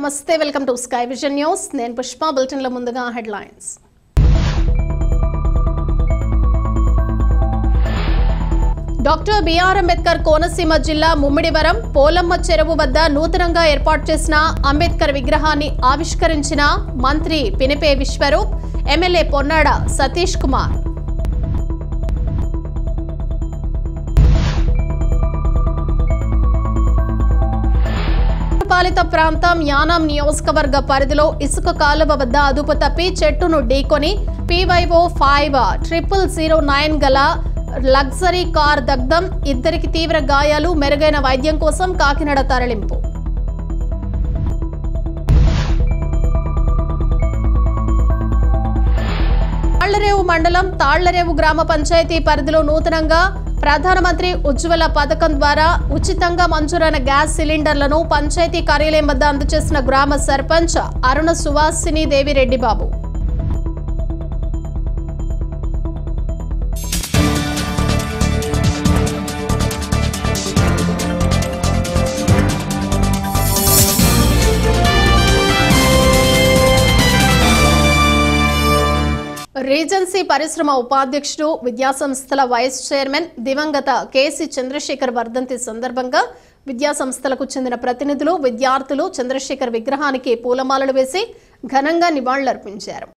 నమస్తే welcome to Sky Vision News నేను Pushpa bulletin లో ముందుగా headlines doctor BR Ambedkar Konaseema జిల్లా ముమ్మిడివరం పోలమ్మ చెరువు వద్ద నూతనంగా ఏర్పాటు చేసిన అంబేద్కర్ విగ్రహాన్ని ఆవిష్కరించిన మంత్రి పినిపే విశ్వరూప్ ఎమ్మెల్యే పొన్నాడ సతీష్ కుమార్ పాలిత ప్రాంతం యానాం నియోజకవర్గ పరిధిలో ఇసుక కాలువ వద్ద అదుపు తప్పి చెట్టును ఢీకొని PYO 5009 గల లగ్జరీ కార్ దగ్ధం, ఇద్దరికి తీవ్ర గాయాలు, మెరుగైన వైద్యం కోసం కాకినాడ తరలింపు. తాళ్లరేవు మండలం తాళ్లరేవు గ్రామ పంచాయతీ పరిధిలో నూతనంగా ప్రధానమంత్రి ఉజ్వల పథకం ద్వారా ఉచితంగా మంజూరైన గ్యాస్ సిలిండర్లను పంచాయతీ కార్యాలయం వద్ద అందజేసిన గ్రామ సర్పంచ్ అరుణ సువాసిని దేవి రెడ్డి బాబు. రీజెన్సీ పరిశ్రమ ఉపాధ్యక్షుడు, విద్యాసంస్థల వైస్ చైర్మన్ దివంగత కేసీ చంద్రశేఖర్ వర్ధంతి సందర్భంగా విద్యాసంస్థలకు చెందిన ప్రతినిధులు, విద్యార్థులు చంద్రశేఖర్ విగ్రహానికి పూలమాలలు వేసి ఘనంగా నివాళులర్పించారు.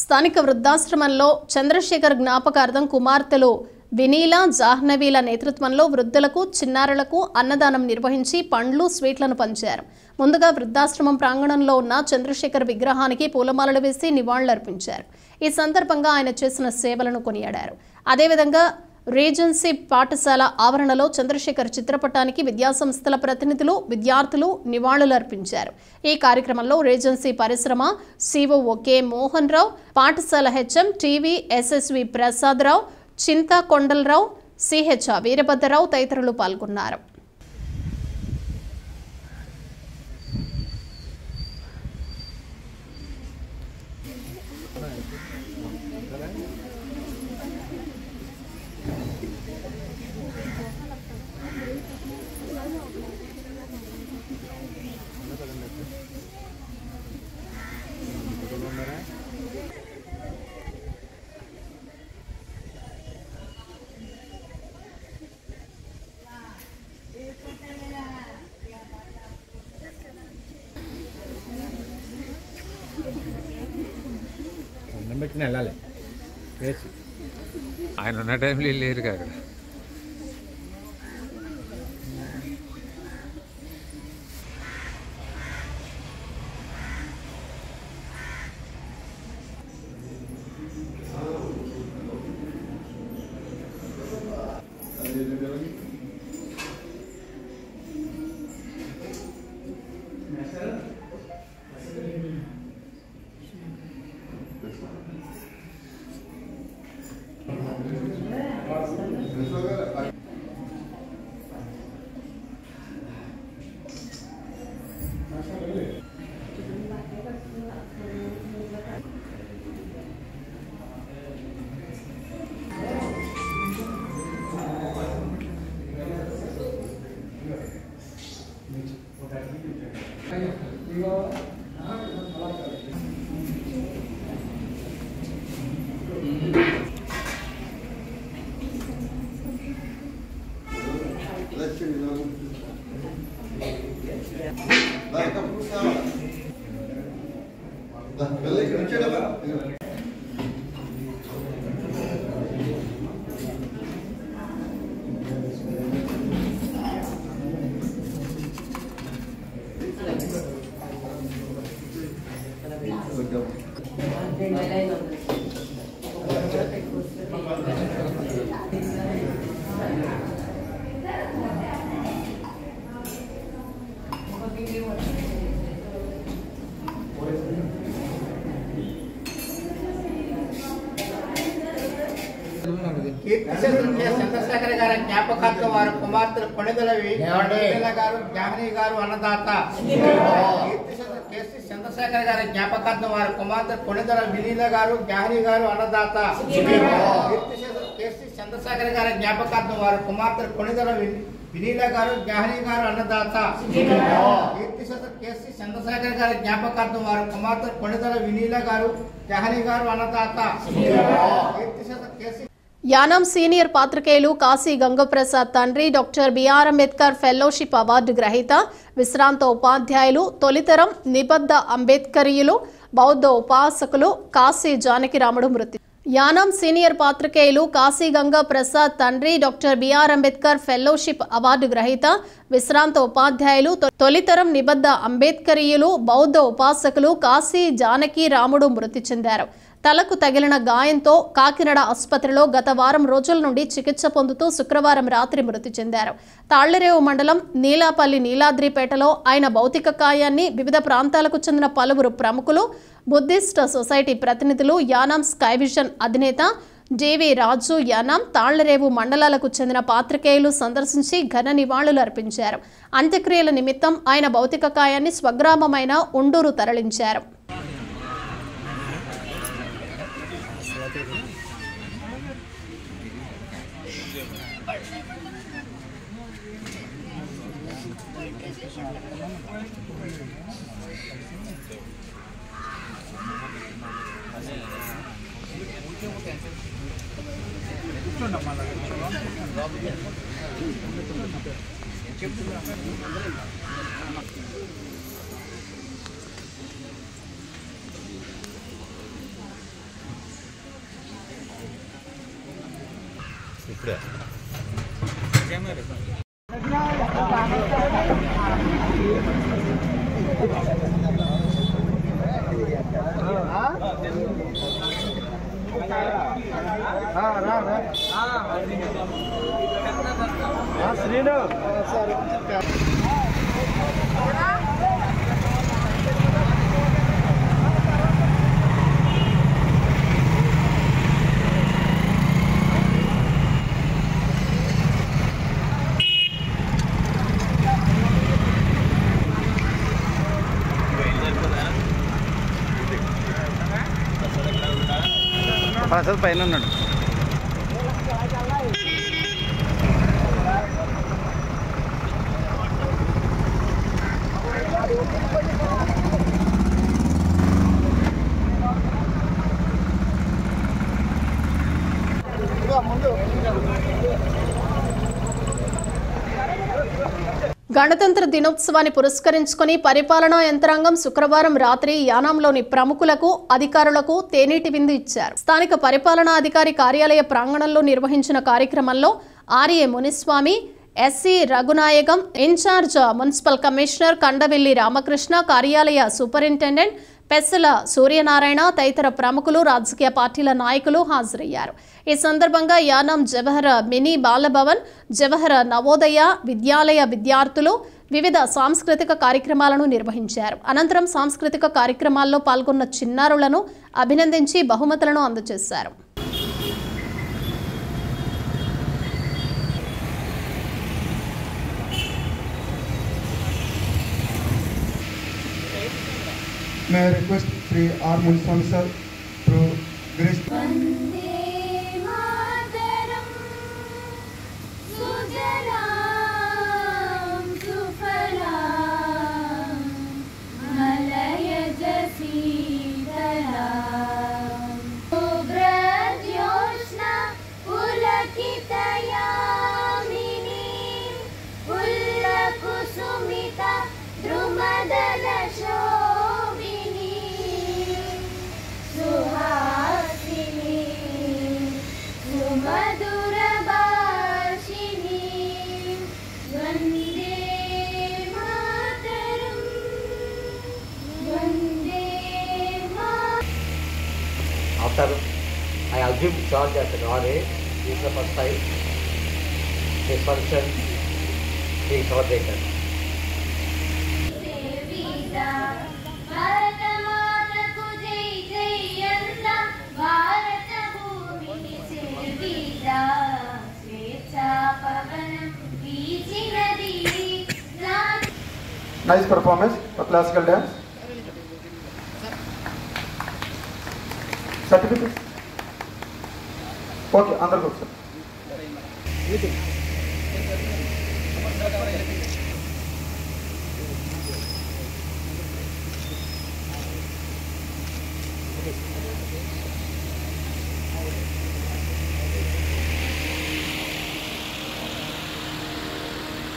స్థానిక వృద్ధాశ్రమంలో చంద్రశేఖర్ జ్ఞాపకార్థం కుమార్తెలు వినీల, జాహ్నవీల నేతృత్వంలో వృద్ధులకు, చిన్నారులకు అన్నదానం నిర్వహించి పండ్లు, స్వీట్లను పంచారు. ముందుగా వృద్ధాశ్రమం ప్రాంగణంలో ఉన్న చంద్రశేఖర్ విగ్రహానికి పూలమాలలు వేసి నివాళులర్పించారు. ఈ సందర్భంగా ఆయన చేసిన సేవలను కొనియాడారు. అదేవిధంగా రీజెన్సీ పాఠశాల ఆవరణలో చంద్రశేఖర్ చిత్రపటానికి విద్యాసంస్థల ప్రతినిధులు, విద్యార్థులు నివాళులర్పించారు. ఈ కార్యక్రమంలో రీజెన్సీ పరిశ్రమ COO కె మోహన్ రావు, పాఠశాల HM TV SSV ప్రసాదరావు, చింతా కొండలరావు, CH వీరభద్రరావు తదితరులు పాల్గొన్నారు. వెళ్ళాలి ఆయన ఉన్న టైంలో లేరు కాదు. చంద్రశేఖర్ గారి జ్ఞాపకార్థం వారి కుమార్తెలు కొణిదలవి గారు, జాహ్నవి గారు అన్నదాత. కేసీ చంద్రశేఖర్ గారి జ్ఞాపకార్థం వారి కుమార్తె కొణిదల వినీల గారు, జాహ్నవి గారు అన్నదాత. కేసీ చంద్రశేఖర్ గారి జ్ఞాపకార్థం వారి కుమార్తె కొణిదల వినీల గారు జ్ఞాని గారు అన్నదాత కీర్తిశత కేసి చంద్రశేఖర్ గారి జ్ఞాపకార్థం వారి కుమార్తె కొణిదల వినీల గారు జ్ఞాని గారు అన్నదాత కీర్తిశత కేసి యానాం సీనియర్ పాత్రికేయులు కాశీ గంగప్రసాద్ తండ్రి doctor BR Ambedkar fellowship award గ్రహీత విశ్రాంత ఉపాధ్యాయులు తొలితరం నిబద్ధ అంబేద్కరీయులు బౌద్ధ ఉపాసకులు కాశీ జానకిరాముడు మృతి. యానాం సీనియర్ పాత్రికేయులు కాశీ గంగా ప్రసాద్ తండ్రి doctor BR Ambedkar fellowship award గ్రహీత విశ్రాంత ఉపాధ్యాయులు తొలితరం నిబద్ధ అంబేద్కరీయులు బౌద్ధ ఉపాసకులు కాశీ జానకి రాముడు మృతి చెందారు. తలకు తగిలిన గాయంతో కాకినాడ ఆసుపత్రిలో గత వారం రోజుల నుండి చికిత్స పొందుతూ శుక్రవారం రాత్రి మృతి చెందారు. తాళ్లరేవు మండలం నీలాపల్లి నీలాద్రిపేటలో ఆయన భౌతిక కాయాన్ని వివిధ ప్రాంతాలకు చెందిన పలువురు ప్రముఖులు, బుద్ధిస్ట్ సొసైటీ ప్రతినిధులు, యానాం స్కైవిజన్ అధినేత జేవి రాజు, యానాం తాళ్లరేవు మండలాలకు చెందిన పాత్రికేయులు సందర్శించి ఘన నివాళులు అర్పించారు. అంత్యక్రియల నిమిత్తం ఆయన భౌతిక కాయాన్ని స్వగ్రామమైన ఉండూరు తరలించారు. ప్రసాద్ పైన ఉన్నాడు. గణతంత్ర దినోత్సవాన్ని పురస్కరించుకుని పరిపాలనా యంత్రాంగం శుక్రవారం రాత్రి యానాంలోని ప్రముఖులకు, అధికారులకు తేనీటి విందు ఇచ్చారు. స్థానిక పరిపాలనాధికారి కార్యాలయ ప్రాంగణంలో నిర్వహించిన కార్యక్రమంలో RA Muniswamy, SC Raghunayakam, incharge municipal commissioner Kandavelli Ramakrishna, కార్యాలయ సూపరింటెండెంట్ పెస్సల సూర్యనారాయణ తదితర ప్రముఖులు, రాజకీయ పార్టీల నాయకులు హాజరయ్యారు. ఈ సందర్భంగా యానాం జవహర్ మినీ బాలభవన్, జవహర్ నవోదయ విద్యాలయ విద్యార్థులు వివిధ సాంస్కృతిక కార్యక్రమాలను నిర్వహించారు. అనంతరం సాంస్కృతిక కార్యక్రమాల్లో పాల్గొన్న చిన్నారులను అభినందించి బహుమతులను అందజేశారు. May I request Sri R. Muniswamy sir to grace. After I assumed charge as an RA, this is the first time this function being coordinated. Nice performance for classical dance. Certificate. Okay, అందరికీ ఒకసారి.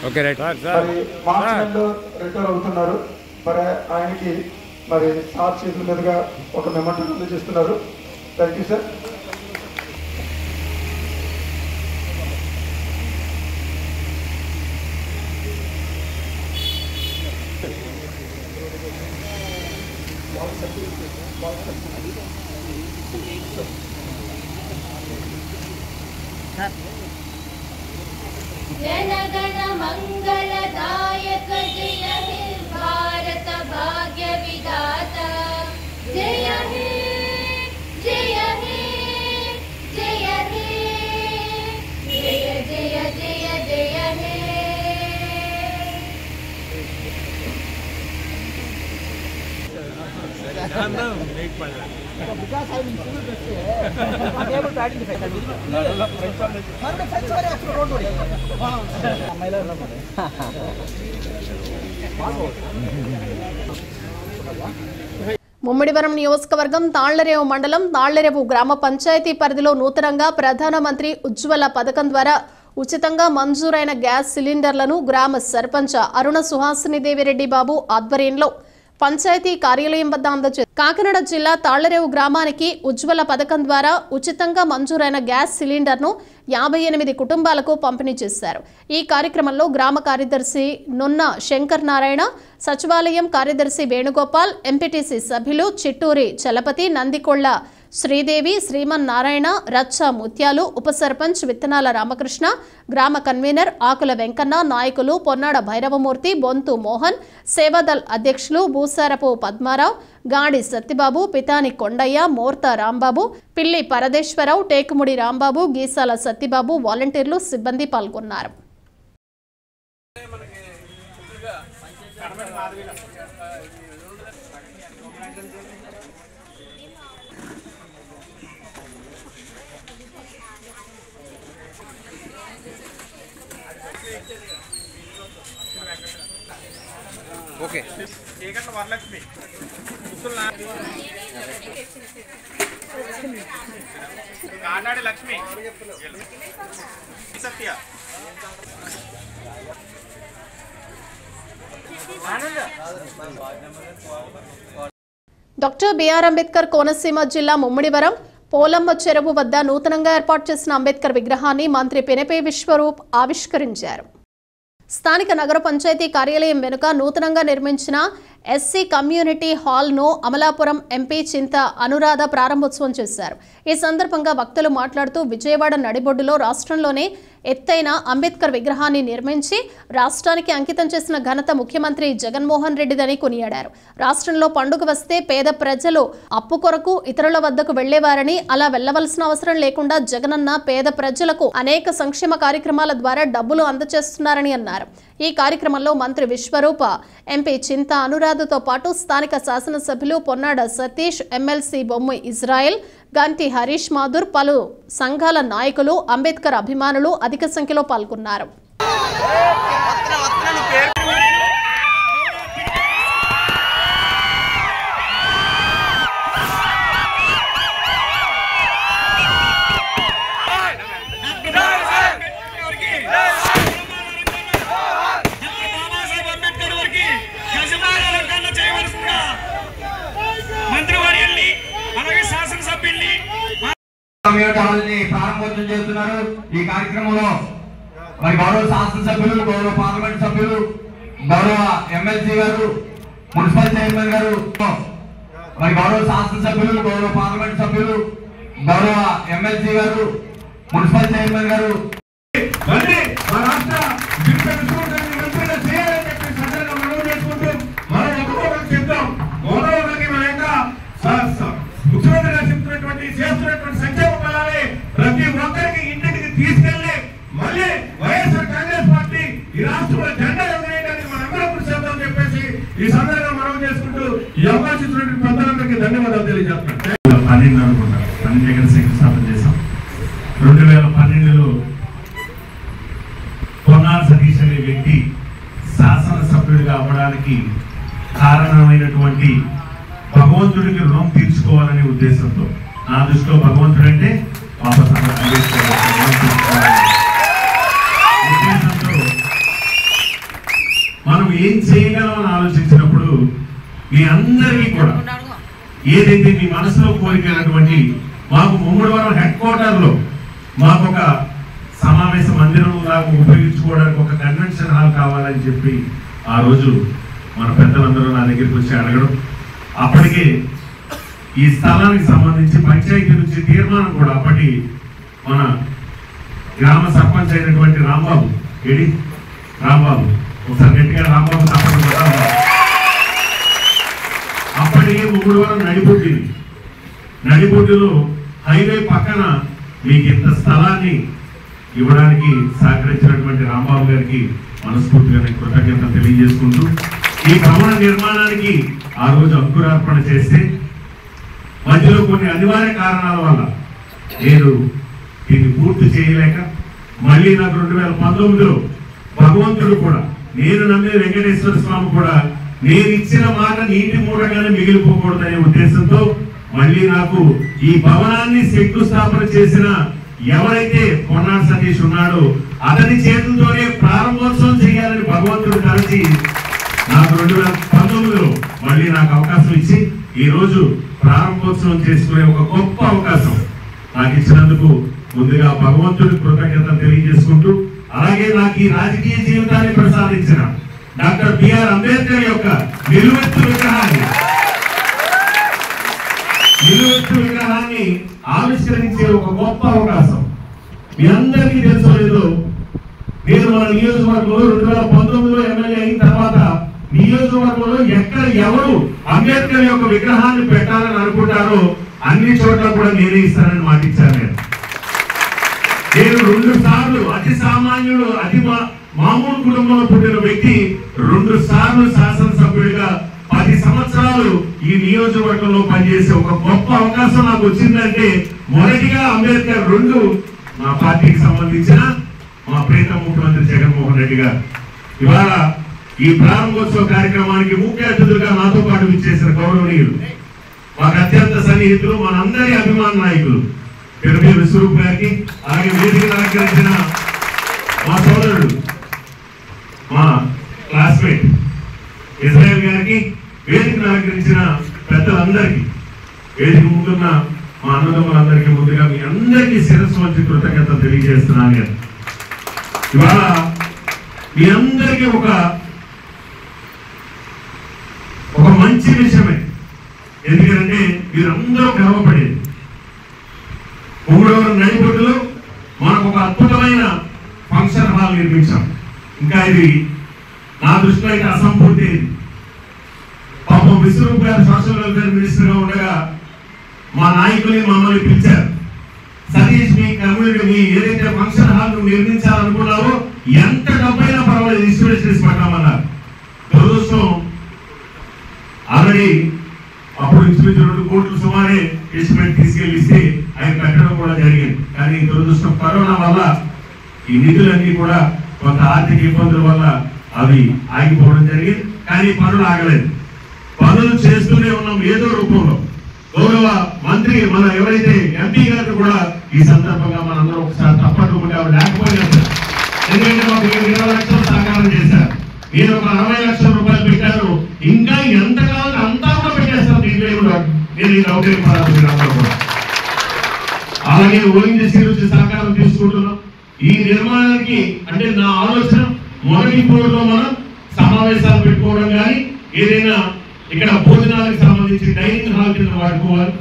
Okay right మరి మార్చి retire అవుతున్నారు. మరి ఆయనకి మరి sir చేతుల మీదుగా ఒక మెమెంటో అందజేస్తున్నారు. Thank you sir. जनगण मंगलदायक जय हे भारत भाग्य विधाता जय हे जय हे जय हे जय जय जय जय हे ముమ్మిడివరం నియోజకవర్గం తాళ్లరేవు మండలం తాళ్లరేవు గ్రామ పంచాయతీ పరిధిలో నూతనంగా ప్రధానమంత్రి ఉజ్వల పథకం ద్వారా ఉచితంగా మంజూరైన గ్యాస్ సిలిండర్లను గ్రామ సర్పంచ్ అరుణ సుహాసిని దేవిరెడ్డి బాబు ఆధ్వర్యంలో పంచాయతీ కార్యాలయం వద్ద అందజేశారు. కాకినాడ జిల్లా తాళ్లరేవు గ్రామానికి ఉజ్వల పథకం ద్వారా ఉచితంగా మంజూరైన గ్యాస్ సిలిండర్ను 58 కుటుంబాలకు పంపిణీ చేశారు. ఈ కార్యక్రమంలో గ్రామ కార్యదర్శి నున్న శంకర్ నారాయణ, సచివాలయం కార్యదర్శి వేణుగోపాల్, ఎంపీటీసీ సభ్యులు చిట్టూరి చలపతి, నందికొళ్ల శ్రీదేవి, శ్రీమన్ నారాయణ, రచ్చ ముత్యాలు, ఉప సర్పంచ్ విత్తనాల రామకృష్ణ, గ్రామ కన్వీనర్ ఆకుల వెంకన్న, నాయకులు పొన్నాడ భైరవమూర్తి, బొంతు మోహన్, సేవాదల్ అధ్యక్షులు భూసారపు పద్మారావు, గాడి సత్యబాబు, పితాని కొండయ్య, మోర్తా రాంబాబు, పిల్లి పరదేశ్వరరావు, టేకుముడి రాంబాబు, గీసాల సత్యబాబు, వాలంటీర్లు, సిబ్బంది పాల్గొన్నారు. ఓకే వరలక్ష్మి కానాడి లక్ష్మి సత్య డాక్టర్ బిఆర్ అంబేద్కర్ కోనసీమ జిల్లా ముమ్మిడివరం పోలమ్మ చెరువు వద్ద నూతనంగా ఏర్పాటు చేసిన అంబేద్కర్ విగ్రహాన్ని మంత్రి పినపే విశ్వరూప్ ఆవిష్కరించారు. స్థానిక నగర పంచాయతీ కార్యాలయం వెనుక నూతనంగా నిర్మించిన ఎస్సీ కమ్యూనిటీ హాల్ను అమలాపురం ఎంపీ చింత అనురాధ ప్రారంభోత్సవం చేశారు. ఈ సందర్భంగా వక్తలు మాట్లాడుతూ విజయవాడ నడిబొడ్డులో రాష్ట్రంలోనే ఎత్తైన అంబేద్కర్ విగ్రహాన్ని నిర్మించి రాష్ట్రానికి అంకితం చేసిన ఘనత ముఖ్యమంత్రి జగన్మోహన్ రెడ్డిదని కొనియాడారు. రాష్ట్రంలో పండుగ వస్తే పేద ప్రజలు అప్పు కొరకు ఇతరుల వద్దకు వెళ్లేవారని, అలా వెళ్లవలసిన అవసరం లేకుండా జగనన్న పేద ప్రజలకు అనేక సంక్షేమ కార్యక్రమాల ద్వారా డబ్బులు అందజేస్తున్నారని అన్నారు. ఈ కార్యక్రమంలో మంత్రి విశ్వరూప, ఎంపీ చింత అనురాధతో పాటు స్థానిక శాసనసభ్యులు పొన్నాడ సతీష్, ఎమ్మెల్సీ బొమ్మి ఇజ్రాయెల్, గంటి హరీష్ మాధుర్, పలు సంఘాల నాయకులు, అంబేద్కర్ అభిమానులు అధిక సంఖ్యలో పాల్గొన్నారు. ప్రారంభోత్సవం చేస్తున్నారు. ఈ కార్యక్రమంలో మరి గౌరవ శాసనసభ్యులు, గౌరవ పార్లమెంట్ సభ్యులు, గౌరవ ఎమ్మెల్సీ గారు, మున్సిపల్ చైర్మన్ గారు, మరి గౌరవ శాసనసభ్యులు, గౌరవ పార్లమెంట్ సభ్యులు, గౌరవ ఎమ్మెల్సీ గారు, మున్సిపల్ చైర్మన్ గారు ముఖ్యమంత్రి గారు చెప్తున్నటువంటి చేస్తున్నటువంటి సంక్షేమ ఫలాన్ని ప్రతి ఒక్కరికి ఇంటికి తీసుకెళ్లి మళ్ళీ వైఎస్ఆర్ కాంగ్రెస్ పార్టీ ఈ రాష్ట్రంలో జెండా ఎగరేయడానికి మనందరం కృషి చేద్దామని చెప్పేసి ఈ సందర్భంగా మనం చేసుకుంటూ ఈ అవకాశం ఇచ్చినటువంటి పెద్దలందరికీ ధన్యవాదాలు తెలియజేస్తున్నాను. 12 అనుకుంటా 12 దగ్గర శంకుస్థాపన చేశాం. 2012లో పొన్నాల సతీష్ అనే వ్యక్తి రావడానికి కారణమైనటువంటి భగవంతుడికి రుణం తీర్చుకోవాలనే ఉద్దేశంతో, నా దృష్టిలో భగవంతుడు అంటే బాబాసాహెబ్ అంబేద్కర్ రుణం తీర్చుకోవాలనే ఉద్దేశంతో మనం ఏం చేయగలమని ఆలోచించినప్పుడు మీ అందరికీ కూడా ఏదైతే మీ మనసులో కోరికైనటువంటి మాకు ముమ్మడివరం హెడ్ క్వార్టర్లో మాకు ఒక సమావేశ మందిరం లాగా ఉపయోగించుకోవడానికి ఒక కన్వెన్షన్ హాల్ కావాలని చెప్పి ఆ రోజు మన పెద్దలందరూ నా దగ్గరికి వచ్చి అడగడం, అప్పటికే ఈ స్థలానికి సంబంధించి పంచాయతీ నుంచి తీర్మానం కూడా అప్పటి మన గ్రామ సర్పంచ్ అయినటువంటి రాంబాబు, రాంబాబు ఒకసారి గట్టిగా రాంబాబు తప్పదు కదా, అప్పటికే ముమ్మడివరం నడిబొడ్డులో హైవే పక్కన మీకు ఇంత స్థలాన్ని ఇవ్వడానికి సహకరించినటువంటి రాంబాబు గారికి మనస్ఫూర్తిగా కృతజ్ఞతలు తెలియజేసుకుంటూ, ఈ భవన నిర్మాణానికి ఆ రోజు అంకురార్పణ చేస్తే మధ్యలో కొన్ని అనివార్య కారణాల వల్ల నేను దీన్ని పూర్తి చేయలేక మళ్ళీ నాకు 2019లో భగవంతుడు కూడా, నేను నమ్మే వెంకటేశ్వర స్వామి కూడా నేను ఇచ్చిన మాట నీటి మూటగానే మిగిలిపోకూడదనే ఉద్దేశంతో మళ్ళీ నాకు ఈ భవనాన్ని శంకుస్థాపన చేసిన ఎవరైతే కొన్నాడు సతీష్ ఉన్నాడో అతని చేతులతోనే ప్రారంభోత్సవం చేయాలని భగవంతుడు కలిసి నాకు 2019లో మళ్ళీ నాకు అవకాశం ఇచ్చి ఈ రోజు ప్రారంభోత్సవం చేసుకునే ఒక గొప్ప అవకాశం నాకు ఇచ్చినందుకు ముందుగా భగవంతుడి కృతజ్ఞతలు తెలియజేసుకుంటూ, అలాగే నాకు ఈ రాజకీయ జీవితాన్ని ప్రసాదించిన డాక్టర్ బిఆర్ అంబేద్కర్ యొక్క నిలువెత్తు విగ్రహాన్ని ఆవిష్కరించే ఒక గొప్ప అవకాశం మీ అందరికీ తెలుసో లేదో, నేను మన నియోజకవర్గంలో 2019లో ఎమ్మెల్యే అయిన తర్వాత నియోజకవర్గంలో ఎక్కడ ఎవరు అంబేద్కర్ యొక్క విగ్రహాన్ని పెట్టాలని అనుకుంటారో అన్ని చోట్ల కూడా నేనే ఇస్తానని మాటిచ్చాను. నేను 2 సార్లు అతి సామాన్యుడు, అతి మామూలు కుటుంబంలో పుట్టిన వ్యక్తి 2 సార్లు శాసనసభ్యుడిగా 10 సంవత్సరాలు ఈ నియోజకవర్గంలో పనిచేసే ఒక గొప్ప అవకాశం నాకు వచ్చిందంటే మొదటిగా అంబేద్కర్, 2 మా పార్టీకి సంబంధించిన మా ప్రీతం ముఖ్యమంత్రి జగన్మోహన్ రెడ్డి గారు. ఇవాళ ఈ ప్రారంభోత్సవ కార్యక్రమానికి ముఖ్య అతిథులుగా నాతో పాటు విచ్చేసిన గౌరవనీయులు, మాకు అత్యంత సన్నిహితులు, మనందరి అభిమాన నాయకులు పెరుపి విశ్వరూప్ గారికి, అలాగే వేదికను అలంకరించిన మా సోదరుడు, మా క్లాస్మేట్ ఇజ్రాయెల్ గారికి, వేదికను అలంకరించిన పెద్దలందరికీ, వేదిక ముందున్న మా అన్నదమ్ములందరికీ ముందుగా మీ అందరికీ శిరస్సు వంచి కృతజ్ఞతలు తెలియజేస్తున్నాను. ఇవాళ మీ అందరికీ ఒక మంచి విషయమే, ఎందుకంటే మీరందరూ గర్వపడేది. ఉమ్మడివరం నడిబొడ్డులో మనకు ఒక అద్భుతమైన ఫంక్షన్ హాల్ నిర్మించాం. ఇంకా ఇది నా దృష్టిలో అయితే అసంపూర్తి. పాపం విశ్వరూప్ గారు సోషల్ వెల్ఫేర్ మినిస్టర్ గా ఉండగా మా నాయకుల్ని మమ్మల్ని పిలిచారు, సతీష్ మీ కమ్యూనిటీ మీ ఏదైతే ఫంక్షన్ హాల్ నువ్వు నిర్మించాలనుకున్నావో ఎంత డబ్బైనా పర్వాలేదు ఇన్స్టిట్యూట్ చేసి పెట్టామన్నారు. దురదృష్టం ఆల్రెడీ అప్పుడు ఇంచుమించు 2 కోట్లు సుమారే ఎస్టిమేట్ తీసుకెళ్లిస్తే ఆయన కట్టడం కూడా జరిగింది. కానీ దురదృష్టం కరోనా వల్ల ఈ నిధులన్నీ కూడా కొంత ఆర్థిక ఇబ్బందుల వల్ల అవి ఆగిపోవడం జరిగింది. కానీ పనులు ఆగలేదు, పనులు చేస్తూనే ఉన్నాం ఏదో రూపంలో. గౌరవ మంత్రి మన ఎవరైతే ఎంపీ గారు కూడా ఈ సందర్భంగా మనందరం ఒకసారి తప్పకుండా లేకపోయినా, ఎందుకంటే మాకు 20 లక్షలు సహకారం చేశారు, మీరు ఒక 60 లక్షల రూపాయలు పెట్టారు, ఇంకా ఎంత కావాలో అంతా కూడా పెట్టేస్తాం. దీంట్లో నేను ఈ రౌడీ పడాలి కూడా. అలాగే ఓఎన్జీసీ నుంచి సహకారం తీసుకుంటున్నాం ఈ నిర్మాణానికి. అంటే నా ఆలోచన మొదటి ఫ్లోర్లో మనం సమావేశాలు పెట్టుకోవడం కానీ, ఏదైనా ఇక్కడ భోజనాలకు సంబంధించి డైనింగ్ హాల్ కింద వాడుకోవాలి.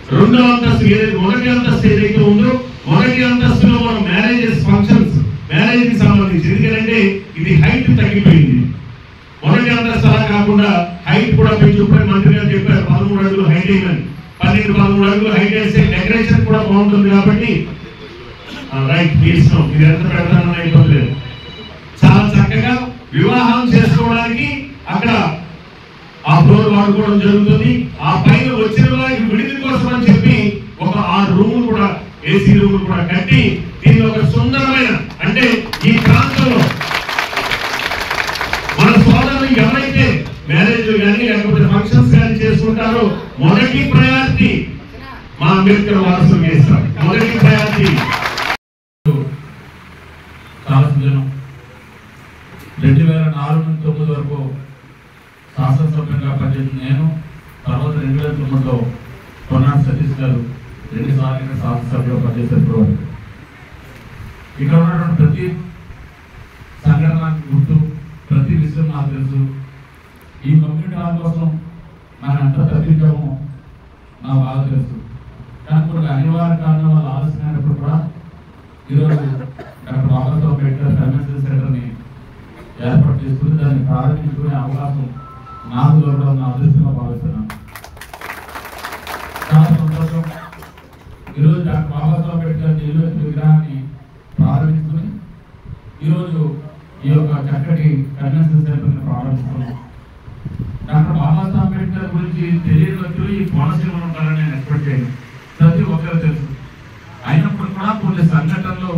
2వ అంతస్తు ఏదైతే 1వ అంతస్తు ఏదైతే ఉందో 1వ అంతస్తులో మనం మ్యారేజెస్ ఫంక్షన్స్ మ్యారేజ్ కి సంబంధించి, ఎందుకంటే ఇది హైట్ తగ్గిపోయింది. 1వ అంతస్తు అలా కాకుండా హైట్ కూడా పెంచుకుంటే మంత్రి గారు చెప్పారు 13 అడుగులు హైట్ వేయమని. 12-13 అడుగులు హైట్ వేస్తే డెకరేషన్ కూడా బాగుంటుంది. కాబట్టి రైట్ తీసుకో, మీరు ఎంత పెడతానని అయిపోలేదు. చాలా చక్కగా వివాహం చేసుకోవడానికి అక్కడ ఆ ఫ్లోర్ వాడుకోవడం జరుగుతుంది. ఆ పైన వచ్చిన వారికి విడిది కోసం అని చెప్పి ఒక 6 రూములు కూడా ఏసీ రూములు కూడా కట్టి దీన్ని ఒక సుందరమైన, అంటే ఈ ప్రాంతంలో మన సోదరులు ఎవరైతే చెప్తున్నారు, మొదటి ప్రయారిటీ మా అంబేద్కర్ వారసులకు ఇస్తాం. మొదటి ప్రయారిటీ. కాలసుజనం 2004 నుంచి 2009 వరకు శాసనసభ్యంగా పనిచేసిన నేను, తర్వాత 2009లో పొన్నాడు సతీష్ గారు 2 సార్లు శాసనసభ్యులు పనిచేసేప్పుడు ఇక్కడ ఉన్నటువంటి ప్రతి సంఘటన గుర్తు, ప్రతి విషయం నాకు తెలుసు. ఈ కమ్యూనిటీ హాల్ కోసం మనం ఎంత తప్పించామో నాకు బాగా తెలుసు. కానీ కొన్ని అనివార్య కారణం వల్ల ఆలస్యమైనప్పుడు కూడా ఈరోజు డాక్టర్ బాబాసాహెబ్ అంబేద్కర్ కన్వెన్షన్ సెంటర్ని ఏర్పాటు చేసుకుని దాన్ని ప్రారంభించుకునే అవకాశం నాకు దొరకడం నా అదృష్టంగా భావిస్తున్నాను. చాలా సంతోషం. ఈరోజు డాక్టర్ బాబాసాహెబ్ అంబేద్కర్ నిలువెత్తు విగ్రహాన్ని ప్రారంభించుకుని ఈరోజు ఈ యొక్క చక్కటి కన్వెన్షన్ సెంటర్ని ప్రారంభిస్తున్నాం. డాక్టర్ బాబాసాహెబ్ అంబేద్కర్ గురించి తెలియని వ్యక్తులు ఈ కోనసీమలో ఉంటారని నేను ఎక్స్పెక్ట్ చేయను. ప్రతి ఒక్కరు తెలుసు. అయినప్పుడు కూడా కొన్ని సంఘటనలు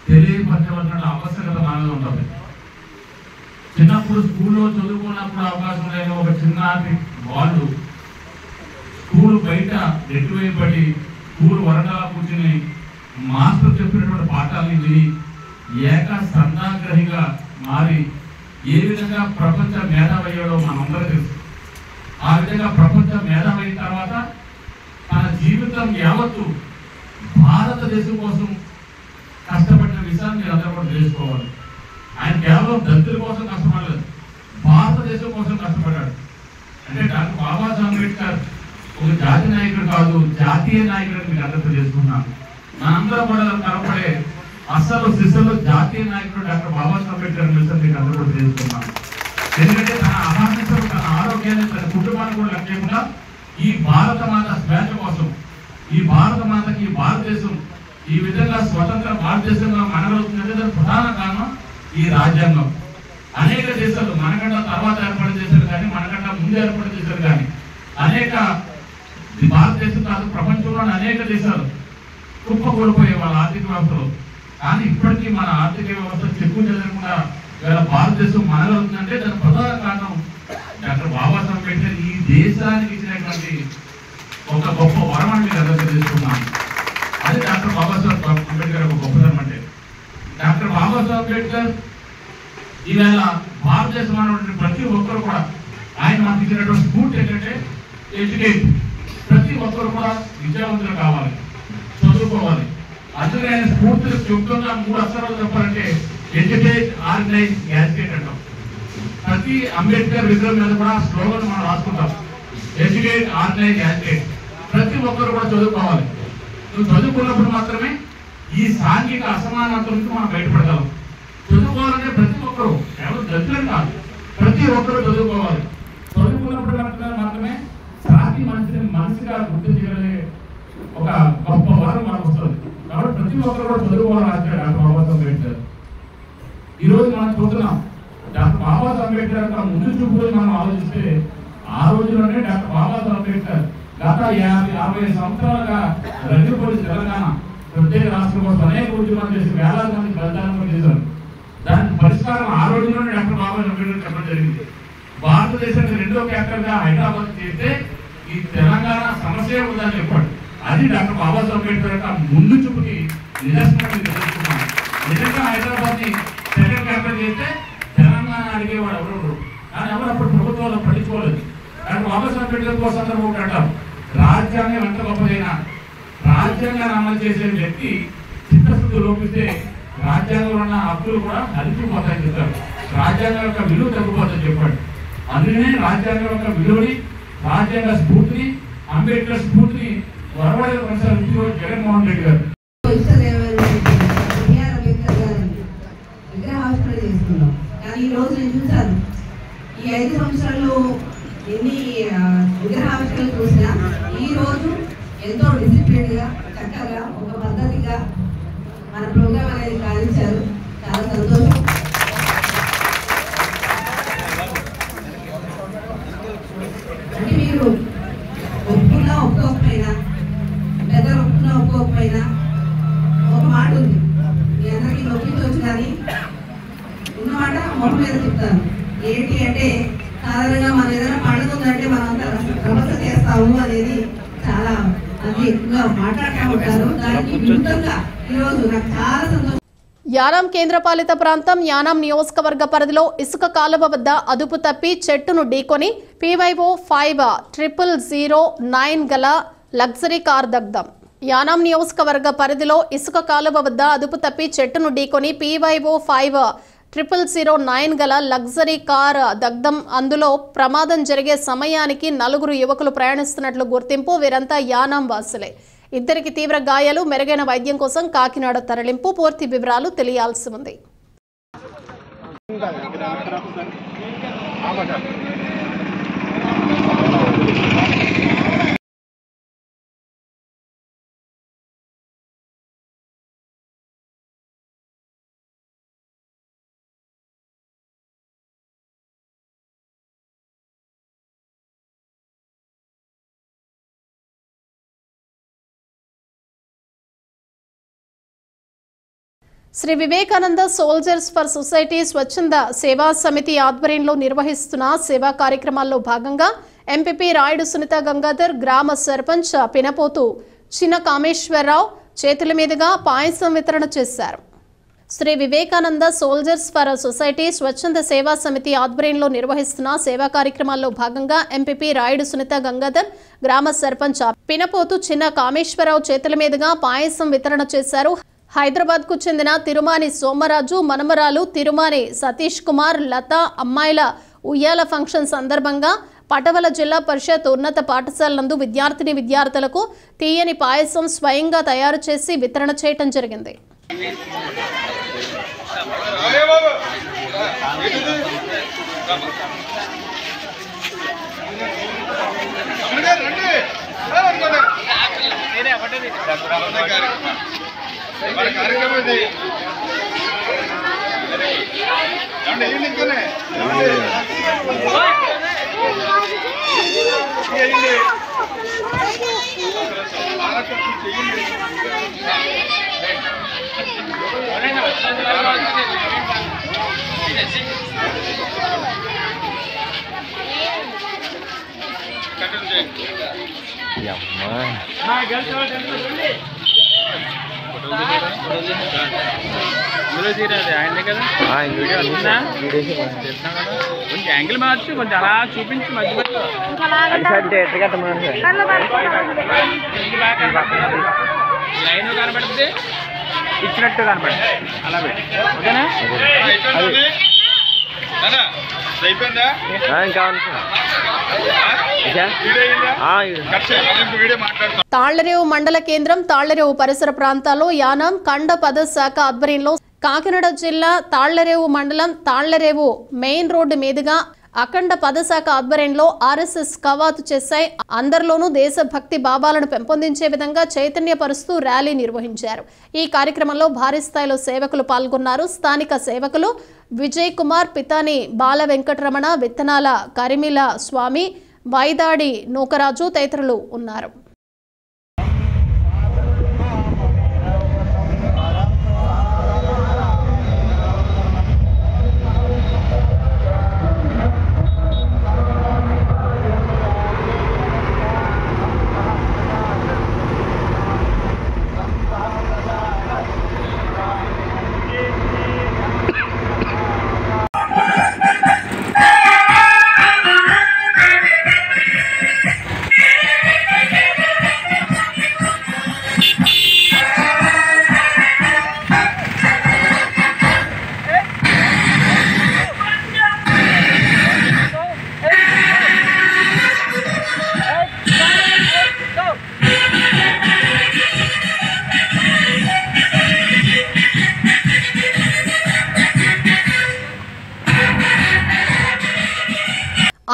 తెలియపరచవలసిన ఆవశ్యకత నాలో ఉంటుంది. చిన్నప్పుడు స్కూల్లో చదువుకున్నప్పుడు అవకాశం లేని ఒక చిన్నటి వాళ్ళు స్కూల్ బయట నెట్టువేయబడి స్కూల్ వరండాలో కూర్చుని మాస్టర్ చెప్పినటువంటి పాఠాలని విని ఏక సంధాగ్రహిగా మారి ఏ విధంగా ప్రపంచ మేధావి అయ్యాడో మనందరూ తెలుసు. ఆ విధంగా ప్రపంచ మేధావి అయిన తర్వాత తన జీవితం యావత్తు భారతదేశం కోసం కష్టపడిన విషయాన్ని మీరు అందరూ కూడా తెలుసుకోవాలి. ఆయన కేవలం దళితుల కోసం కష్టపడలేదు, భారతదేశం కోసం కష్టపడ్డాడు. అంటే డాక్టర్ బాబాసాహెబ్ అంబేద్కర్ ఒక జాతి నాయకుడు కాదు, జాతీయ నాయకుడు మీకు అందరూ తెలుసుకున్నాను. మనందరం కూడా కనపడే అసలు శిశులు జాతీయ నాయకుడు డాక్టర్ బాబాసాహెబ్ అంబేద్కర్ విషయం మీకు అందరూ కూడా తెలుసుకున్నాను. ఎందుకంటే తన అహార్నిశలు, తన ఆరోగ్యాన్ని, తన కుటుంబాన్ని కూడా లక్ష్యంగా ఈ భారత మాత స్వేచ్ఛ కోసం, ఈ భారత మాతకి ఈ భారతదేశం ఈ విధంగా స్వతంత్ర భారతదేశంగా మనగలుగుతుందంటే దానికి ప్రధాన కారణం ఈ రాజ్యాంగం. అనేక దేశాలు మనకంటే తర్వాత ఏర్పాటు చేశారు కానీ, మనకంటే ముందు ఏర్పాటు చేశారు కానీ, అనేక భారతదేశం కాదు ప్రపంచంలోని అనేక దేశాలు కుప్పకూలిపోయే వాళ్ళ ఆర్థిక వ్యవస్థలో. కానీ ఇప్పటికీ మన ఆర్థిక వ్యవస్థ చెక్కు చెదరకుండా ఇవాళ భారతదేశం మనగలుగుతుందంటే దానికి ప్రధాన కారణం డాక్టర్ బాబాసాహెబ్ అంబేద్కర్ ఈ దేశానికి ఇచ్చినటువంటి ఒక గొప్ప వరం అని మీరు అందరూ తెలుసుకున్నాను. అది డాక్టర్ బాబాసాహెబ్ అంబేద్కర్ ఒక గొప్పతనం. అంటే డాక్టర్ బాబాసాహెబ్ అంబేద్కర్ ఈవేళ భారతదేశంలో ఉన్నటువంటి ప్రతి ఒక్కరు కూడా ఆయన మనకి ఇచ్చినటువంటి స్ఫూర్తి ఏంటంటే ఎడ్యుకేట్. ప్రతి ఒక్కరు కూడా విద్యావంతులు కావాలి, చదువుకోవాలి. అందుకే ఆయన స్ఫూర్తిని చెబుతున్న 3 అక్షరాలు చెప్పాలంటే ఎడ్యుకేట్, ఆర్గనైజ్, గ్యాజికేట్ అంటాం. ప్రతి అంబేద్కర్ విగ్రహం మీద కూడా స్లోగన్ మనం రాసుకుంటాం, ఎడ్యుకేట్, ఆర్గనైజ్, గ్యాజికేట్. ప్రతి ఒక్కరు కూడా చదువుకోవాలి. నువ్వు చదువుకున్నప్పుడు మాత్రమే ఈ సాంఘిక అసమానతల నుంచి మనం బయటపడగలం. చదువుకోవాలంటే ప్రతి ఒక్కరు, ఎవరు దళితులు కాదు, ప్రతి ఒక్కరు చదువుకోవాలి. చదువుకున్నప్పుడు మాత్రమే సాటి మనిషిగా గుర్తించగలిగే ఒక గొప్ప వరం మనకు వస్తుంది. కాబట్టి ప్రతి ఒక్కరు కూడా చదువుకోవాలని రాశాడు డాక్టర్ బాబాసాహెబ్ అంబేద్కర్. ఈరోజు మనం చూస్తున్నాం డాక్టర్ బాబాసాహెబ్ అంబేద్కర్ యొక్క ముందు చూపులు మనం ఆలోచిస్తే ఆ రోజుల్లోనే డాక్టర్ బాబాసాహెబ్ అంబేద్కర్ గత 50-60 సంవత్సరాలుగా రద్దుపడి తెలంగాణ ప్రత్యేక రాష్ట్రం కోసం అనేక ఉద్యమాలు చేసి వేలాది మంది బలిదానం చేశారు. దానికి పరిష్కారం ఆ రోజుల్లోనే డాక్టర్ బాబాసాహెబ్ అంబేద్కర్ చెప్పడం జరిగింది. భారతదేశానికి 2వ క్యాపిటల్ గా హైదరాబాద్ చేస్తే ఈ తెలంగాణ సమస్య ఉందని చెప్పాడు. అది డాక్టర్ బాబాసాహెబ్ అంబేద్కర్ యొక్క ముందు చూపుకి నిదర్శనం తెలుసుకున్నాను. నిజంగా హైదరాబాద్ ని 2వ క్యాపిటల్ చేస్తే తెలంగాణ అడిగేవాడు ఎవరు, కానీ ఎవరు అప్పుడు ప్రభుత్వాలు పట్టించుకోలేదు. డాక్టర్ బాబాసాహెబ్ అంబేద్కర్ కోసం అందరూ ఒకటి అంటారు, రాజ్యాంగం ఎంత గొప్పదైనా రాజ్యాంగాన్ని అమలు చేసే వ్యక్తి చిత్తశుద్ధి లోపిస్తే రాజ్యాంగంలో ఉన్న హక్కులు కూడా హరించిపోతాయని చెప్తారు. రాజ్యాంగం యొక్క విలువ తగ్గిపోతుందని చెప్పాడు. అందుకనే రాజ్యాంగం యొక్క విలువని, రాజ్యాంగ స్ఫూర్తిని, అంబేద్కర్ స్ఫూర్తిని వరవడే కొనసాగించిన జగన్మోహన్ రెడ్డి గారు విగ్రహావిష్కరణ చేసుకున్నాం. కానీ ఈ రోజు నేను చూశాను, ఈ 5 సంవత్సరాల్లో ఎన్ని విగ్రహావిష్కరణలు చూసినా ఈ రోజు ఎంతో డిసిప్లిన్ గా, చక్కగా, ఒక పద్ధతిగా మన ప్రోగ్రామ్ అనేది సాధించారు. చాలా సంతోషం. అంటే మీరు ఒప్పుకున్నా ఒప్పుకోకపోయినా, పెద్దలు ఒప్పుకున్నా ఒప్పుకోకపోయినా ఒక మాట ఉంది, మీ అందరికీ నొప్పించవచ్చు కానీ ఉన్నమాట మొహం మీద చెప్తాను. ఏంటి అంటే సాధారణంగా మనం ఏదైనా పండుగ ఉందంటే మనం అంతా చేస్తాము అనేది చాలా అది ఎక్కువగా మాట్లాడుతూ ఉంటారు. దానికి విరుద్ధంగా ఈరోజు నాకు చాలా సంతోషం. యానాం కేంద్రపాలిత ప్రాంతం యానాం నియోజకవర్గ పరిధిలో ఇసుక కాలువ వద్ద అదుపు తప్పి చెట్టును ఢీకొని PYO 5009 గల లగ్జరీ కార్ దగ్ధం. యానాం నియోజకవర్గ పరిధిలో ఇసుక కాలువ వద్ద అదుపు తప్పి చెట్టును ఢీకొని PYO 5009 గల లగ్జరీ కార్ దగ్ధం. అందులో ప్రమాదం జరిగే సమయానికి 4 యువకులు ప్రయాణిస్తున్నట్లు గుర్తింపు. వీరంతా యానాం వాసులే. ఇద్దరికి తీవ్ర గాయాలు. మెరుగైన వైద్యం కోసం కాకినాడ తరలింపు. పూర్తి వివరాలు తెలియాల్సి ఉంది. Shri Vivekananda soldiers for society స్వచ్ఛంద సేవా సమితి ఆధ్వర్యంలో నిర్వహిస్తున్న సేవా కార్యక్రమాల్లో భాగంగా ఎంపీపీ రాయుడు సునీత గంగాధర్, గ్రామ సర్పంచ్ పినపోతు చిన్న కామేశ్వరరావు చేతుల మీదుగా పాయసం వితరణ చేశారు. Shri Vivekananda soldiers for society స్వచ్ఛంద సేవా సమితి ఆధ్వర్యంలో నిర్వహిస్తున్న సేవా కార్యక్రమాల్లో భాగంగా ఎంపీపీ రాయుడు సునీత గంగాధర్, గ్రామ సర్పంచ్ పినపోతు చిన్న కామేశ్వరరావు చేతుల మీదుగా పాయసం వితరణ చేశారు. హైదరాబాద్ కు చెందిన తిరుమాని సోమరాజు మనమరాలు తిరుమాని సతీష్ కుమార్ లత అమ్మాయిల ఉయ్యాల ఫంక్షన్ సందర్భంగా పటవల జిల్లా పరిషత్ ఉన్నత పాఠశాల నందు విద్యార్థులకు తీయని పాయసం స్వయంగా తయారు చేసి వితరణ చేయడం జరిగింది. కొంచెం యాంగిల్ మార్చి కొంచెం అలా చూపించి మధ్యలో లైన్ కనపడితే ఇచ్చినట్టు కనపడుతుంది. అలా పెట్టి ఓకేనా? తాళ్లరేవు మండల కేంద్రం తాళ్లరేవు పరిసర ప్రాంతాల్లో యానాం కండ పద శాఖ ఆధ్వర్యంలో కాకినాడ జిల్లా తాళ్లరేవు మండలం తాళ్లరేవు మెయిన్ రోడ్డు మీదుగా అఖండ పదశాఖ ఆధ్వర్యంలో RSS కవాతు చేశాయి. అందరిలోనూ దేశభక్తి భావాలను పెంపొందించే విధంగా చైతన్యపరుస్తూ ర్యాలీ నిర్వహించారు. ఈ కార్యక్రమంలో భారీ స్థాయిలో సేవకులు పాల్గొన్నారు. స్థానిక సేవకులు విజయ్ కుమార్, పితాని బాల వెంకటరమణ, విత్తనాల కరిమిల స్వామి, వైదాడి నూకరాజు తదితరులు ఉన్నారు.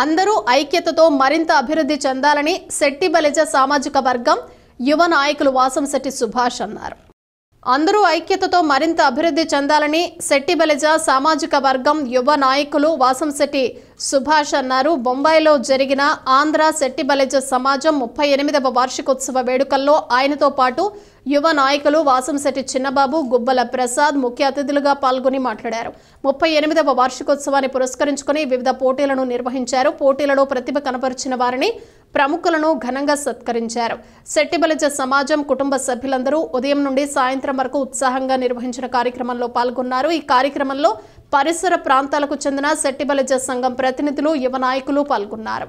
అందరూ ఐక్యతతో మరింత అభివృద్ధి చెందాలని శెట్టి బలిజ సామాజిక వర్గం యువ నాయకులు వాసంశెట్టి సుభాష్ అన్నారు. అందరూ ఐక్యతతో మరింత అభివృద్ధి చెందాలని శెట్టి బలిజ సామాజిక వర్గం యువ నాయకులు వాసంశెట్టి సుభాష్ అన్నారు. బొంబాయిలో జరిగిన ఆంధ్ర శెట్టి బలిజ సమాజం 38వ వార్షికోత్సవ వేడుకల్లో ఆయనతో పాటు యువ నాయకులు వాసంశెట్టి చిన్నబాబు, గుబ్బల ప్రసాద్ ముఖ్య అతిథులుగా పాల్గొని మాట్లాడారు. 38వ వార్షికోత్సవాన్ని పురస్కరించుకుని వివిధ పోటీలను నిర్వహించారు. పోటీలలో ప్రతిభ కనపరిచిన వారిని, ప్రముఖులను ఘనంగా సత్కరించారు. శెట్టి బలిజ సమాజం కుటుంబ సభ్యులందరూ ఉదయం నుండి సాయంత్రం వరకు ఉత్సాహంగా నిర్వహించిన కార్యక్రమంలో పాల్గొన్నారు. ఈ కార్యక్రమంలో పరిసర ప్రాంతాలకు చెందిన శెట్టి బలిజ సంఘం ప్రతినిధులు, యువ నాయకులు పాల్గొన్నారు.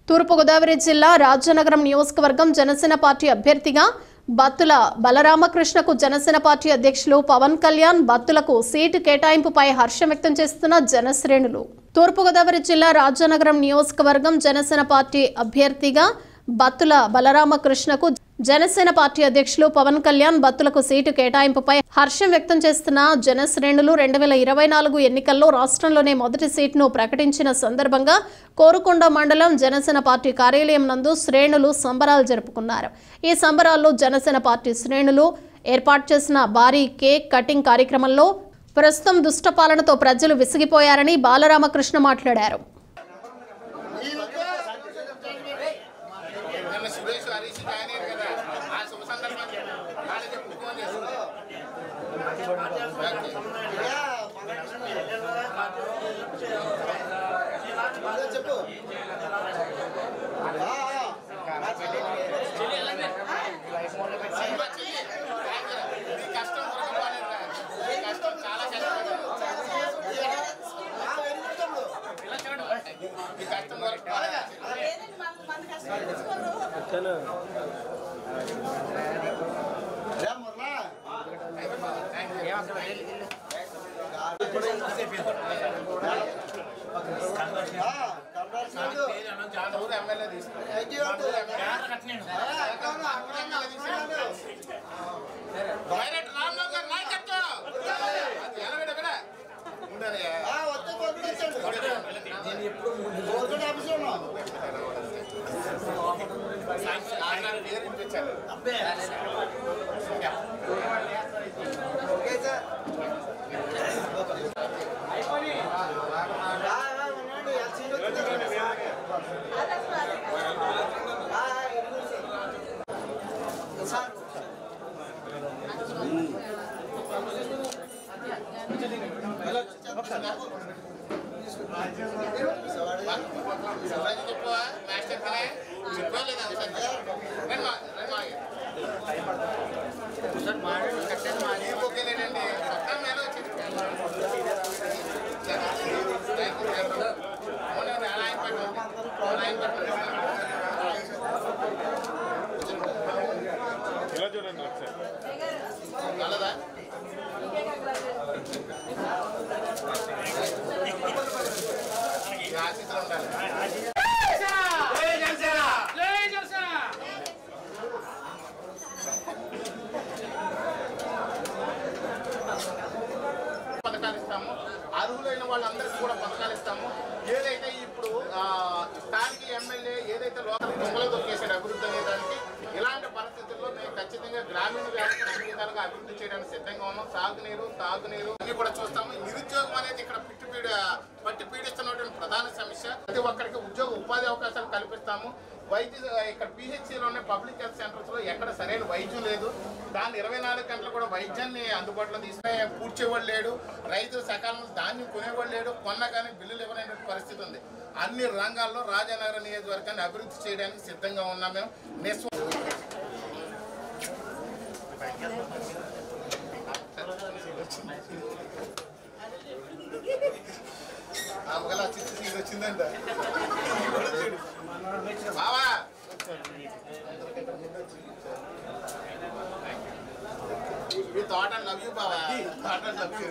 తూర్పుగోదావరి జిల్లా రాజానగరం నియోజకవర్గం జనసేన పార్టీ అభ్యర్థిగా బత్తుల బలరామకృష్ణకు జనసేన పార్టీ అధ్యక్షులు పవన్ కళ్యాణ్ బత్తులకు సీటు కేటాయింపుపై హర్షం వ్యక్తం చేస్తున్న జనశ్రేణులు. తూర్పుగోదావరి జిల్లా రాజానగరం నియోజకవర్గం జనసేన పార్టీ అభ్యర్థిగా బత్తుల బలరామకృష్ణకు జనసేన పార్టీ అధ్యక్షులు పవన్ కళ్యాణ్ బత్తులకు సీటు కేటాయింపుపై హర్షం వ్యక్తం చేస్తున్న జనశ్రేణులు 2024 ఎన్నికల్లో రాష్ట్రంలోనే మొదటి సీటును ప్రకటించిన సందర్భంగా కోరుకొండ మండలం జనసేన పార్టీ కార్యాలయం నందు శ్రేణులు సంబరాలు జరుపుకున్నారు. ఈ సంబరాల్లో జనసేన పార్టీ శ్రేణులు ఏర్పాటు చేసిన భారీ కేక్ కటింగ్ కార్యక్రమంలో ప్రస్తుతం దుష్టపాలనతో ప్రజలు విసిగిపోయారని బాలరామకృష్ణ మాట్లాడారు. అర్హులైన వాళ్ళందరికీ కూడా పథకాలు ఇస్తాము. ఏదైతే ఇప్పుడు స్థానిక ఎమ్మెల్యే ఏదైతే లోకల్ దొంగలు దొరికేసాడు అభివృద్ధి అనే దానికి, ఇలాంటి పరిస్థితుల్లో మేము ఖచ్చితంగా గ్రామీణ వ్యవస్థను అన్ని విధాలుగా అభివృద్ధి చేయడానికి సిద్ధంగా ఉన్నాం. సాగునీరు, తాగునీరు అన్ని కూడా చూస్తాము. నిరుద్యోగం అనేది ఇక్కడ పట్టి పీడిస్తున్నటువంటి ప్రధాన సమస్య. ప్రతి ఒక్కరికి ఉద్యోగ ఉపాధి అవకాశాలు కల్పిస్తాము. ఇక్కడ పిహెచ్సిలోనే పబ్లిక్ హెల్త్ సెంటర్స్ లో ఎక్కడ సరైన వైద్యం లేదు. దాన్ని 24 గంటలు కూడా వైద్యాన్ని అందుబాటులో తీసుకునే పూడ్చేవాడు లేడు. రైతులు సకాలంలో ధాన్యం కొనేవాడు లేడు. కొన్నా కానీ బిల్లులు ఇవ్వలేని పరిస్థితి ఉంది. అన్ని రంగాల్లో రాజానగర నియోజకవర్గాన్ని అభివృద్ధి చేయడానికి సిద్ధంగా ఉన్నాం. మేము వచ్చిందంట బావా. We thought I love you, Baba. Thought I love you.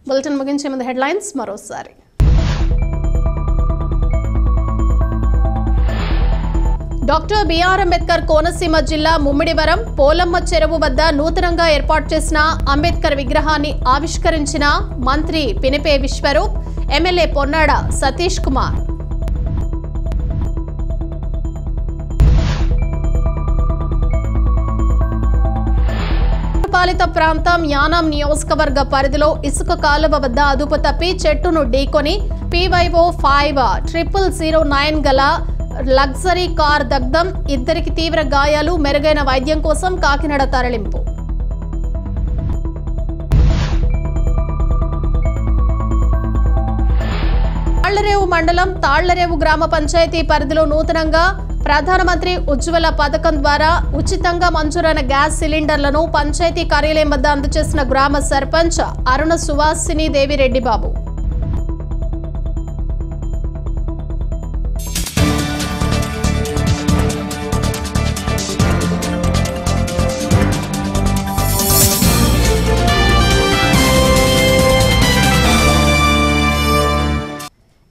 Bulletin ముగించే ముందు హెడ్లైన్స్ మరోసారి. డాక్టర్ బిఆర్ అంబేద్కర్ కోనసీమ జిల్లా ముమ్మిడివరం పోలమ్మ చెరువు వద్ద నూతనంగా ఏర్పాటు చేసిన అంబేద్కర్ విగ్రహాన్ని ఆవిష్కరించిన మంత్రి పినిపే విశ్వరూప్, ఎమ్మెల్యే పొన్నాడ సతీష్ కుమార్. పాలిత ప్రాంతం యానాం నియోజకవర్గ పరిధిలో ఇసుక కాలువ వద్ద అదుపు తప్పి చెట్టును ఢీకొని PYO 5009 గల లగ్జరీ కార్ దగ్ధం, ఇద్దరికి తీవ్ర గాయాలు, మెరుగైన వైద్యం కోసం కాకినాడ తరలింపు. తాళ్లరేవు మండలం తాళ్లరేవు గ్రామ పంచాయతీ పరిధిలో నూతనంగా ప్రధానమంత్రి ఉజ్వల పథకం ద్వారా ఉచితంగా మంజూరైన గ్యాస్ సిలిండర్లను పంచాయతీ కార్యాలయం వద్ద అందజేసిన గ్రామ సర్పంచ్ అరుణ సువాసిని దేవి రెడ్డి బాబు.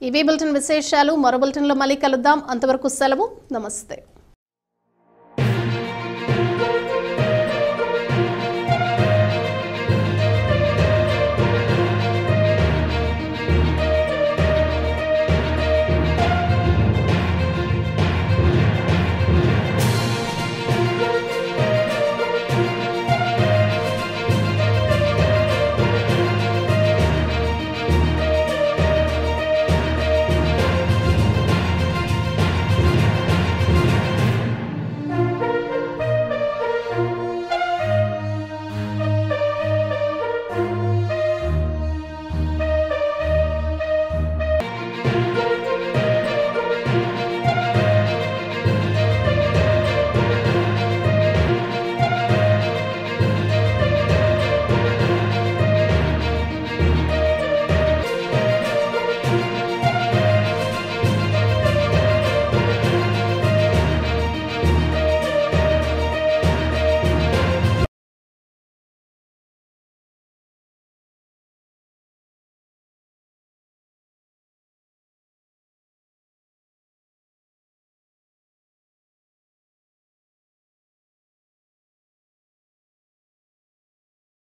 ఇవి బులెటిన్ విశేషాలు. మరో బులెటిన్లో మళ్ళీ కలుద్దాం. అంతవరకు సెలవు. నమస్తే.